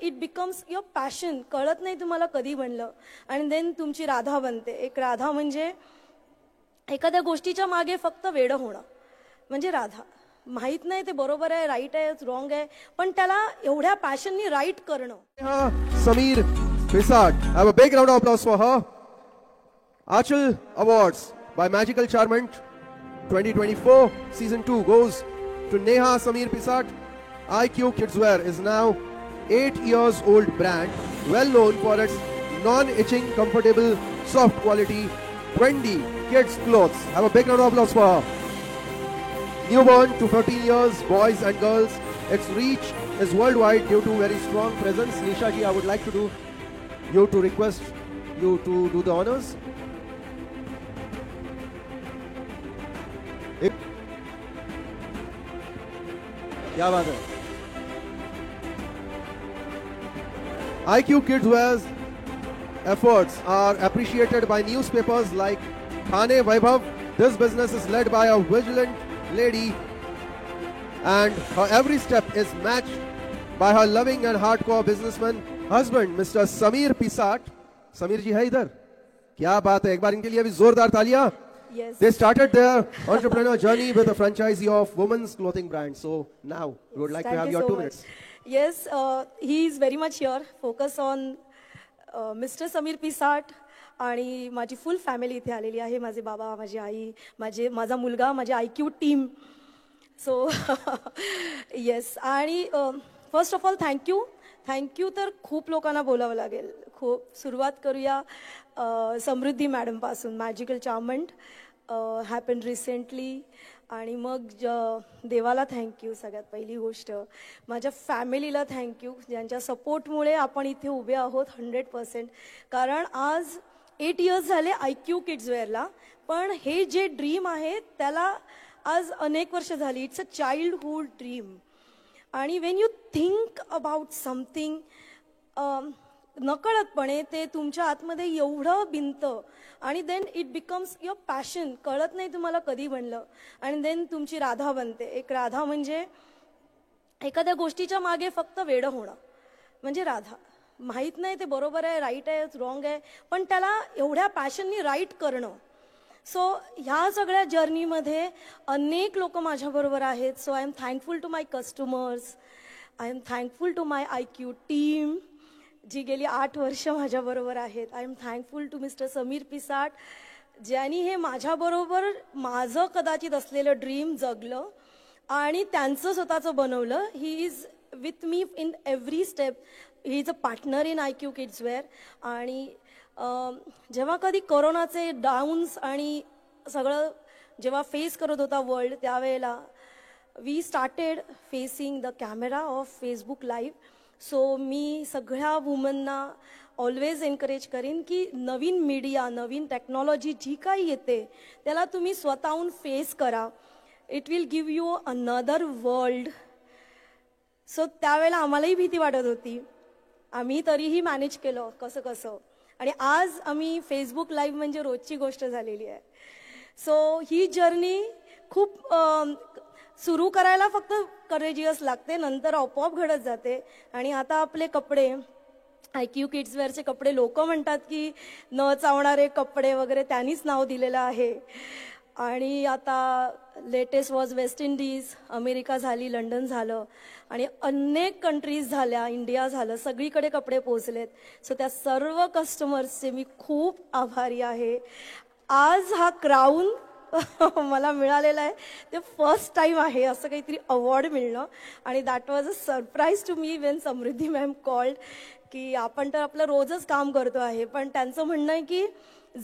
It becomes your passion. कळत नाही तुम्हाला कधी बनलं आणि देन तुमची राधा बनते. एक राधा म्हणजे एखाद्या गोष्टीच्या मागे फक्त वेडं होणं म्हणजे राधा. माहित नाही ते बरोबर आहे, राईट आहे, रॉंग आहे, पण त्याला एवढ्या पॅशननी राईट करणं. Sameer Pisat, have a big round of applause for her. Achal Awards by Magical Charmant 2024 Season 2 goes to Neha Sameer Pisat. IQ Kidswear is now 8 years old brand, well known for its non-itching, comfortable, soft quality, trendy kids clothes. Have a big round of applause for her. Newborn to 14 years, boys and girls, its reach is worldwide due to very strong presence. Nisha ji, I would like to request you to do the honors. क्या बात है. IQ Kidswear's efforts are appreciated by newspapers like Thane Vaibhav. This business is led by a vigilant lady and her every step is matched by her loving and hardcore businessman husband Mr. Sameer Pisat. Sameer ji hai idhar. क्या बात है, एक बार इनके लिए भी जोरदार तालियां. Yes. They started their entrepreneur journey with a franchisee of women's clothing brand. So now we would like to have your 2 minutes. Yes, he is very much here. Focus on Mr. Sameer Pisat आणि माझी फुल family इथे आलेली आहे. माझे बाबा, माझी आई, माझा मुलगा, माझी IQ टीम. So yes. आणि फर्स्ट ऑफ ऑल थँक्यू तर खूप लोकांना बोलावं लागेल. सुरुवात करूया समृद्धी मॅडमपासून. Magical charming happen recently. आणि मग देवाला थँक्यू. सगळ्यात पहिली गोष्ट माझ्या फॅमिलीला थँक्यू, ज्यांच्या सपोर्टमुळे आपण इथे उभे आहोत 100%. कारण आज 8 इयर्स झाले IQ किड्सवेअरला, पण हे जे ड्रीम आहे त्याला आज अनेक वर्ष झाली. It's a childhood dream. आणि when you think about something, नकळतपणे ते तुमच्या आतमध्ये एवढं बिनतं आणि then it becomes your passion. कळत नाही तुम्हाला कधी बनलं आणि देन तुमची राधा बनते. एक राधा म्हणजे एखाद्या गोष्टीच्या मागे फक्त वेडं होणं म्हणजे राधा. माहित नाही ते बरोबर आहे, राईट आहे, रॉंग आहे, पण त्याला एवढ्या पॅशननी राईट करणं. सो ह्या सगळ्या जर्नीमध्ये अनेक लोक माझ्याबरोबर आहेत. So I am thankful to my customers. I am thankful to my IQ team जी गेली 8 वर्ष माझ्याबरोबर आहेत. I am thankful to mister Sameer Pisat, ज्यांनी हे माझ्याबरोबर माझं कदाचित असलेलं ड्रीम जगलं आणि त्यांचं स्वतःचं बनवलं. He is with me in every step. He is a partner in IQ kidswear. आणि जेव्हा कधी कोरोनाचे डाऊन्स आणि सगळं जेव्हा फेस करत होता वर्ल्ड, त्यावेळेला we started facing the camera of Facebook live. So मी सगळ्या वुमनना ऑलवेज एनकरेज करीन की नवीन मीडिया, नवीन टेक्नॉलॉजी जी काही येते त्याला तुम्ही स्वतःहून फेस करा. It will give you another world. So त्यावेळेला आम्हालाही भीती वाटत होती. आम्ही तरीही मॅनेज केलं कसं कसं. आणि आज आम्ही फेसबुक लाईव्ह म्हणजे रोजची गोष्ट झालेली आहे. सो ही जर्नी खूप सुरू करायला फक्त करेजियस लागते, नंतर आपोआप घडत जाते. आणि आता आपले कपडे, IQ किड्सवेअरचे कपडे, लोक म्हणतात की न चावणारे कपडे वगैरे त्यांनीच नाव दिलेलं आहे. आणि आता latest was West Indies, America झाली, लंडन झालं आणि अनेक कंट्रीज झाल्या, इंडिया झालं, सगळीकडे कपडे पोहोचलेत. सो त्या सर्व कस्टमर्सचे मी खूप आभारी आहे. आज हा क्राऊन मला मिळालेला आहे ते फर्स्ट टाइम आहे असं काहीतरी अवॉर्ड मिळणं. आणि that was a surprise to me when Samruddhi ma'am called की आपण तर आपलं रोजच काम करतो आहे, पण त्यांचं म्हणणं आहे की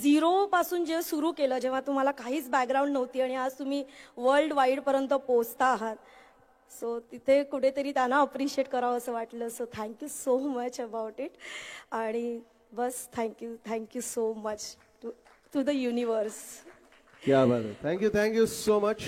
0 पासून जे सुरू केलं, जेव्हा तुम्हाला काहीच बॅकग्राऊंड नव्हती आणि आज तुम्ही वर्ल्ड वाईडपर्यंत पोहोचता आहात. सो तिथे कुठेतरी त्यांना अप्रिशिएट करावं असं वाटलं. So thank you so much about it. आणि बस thank you so much to the universe. क्या बात है. Thank you so much.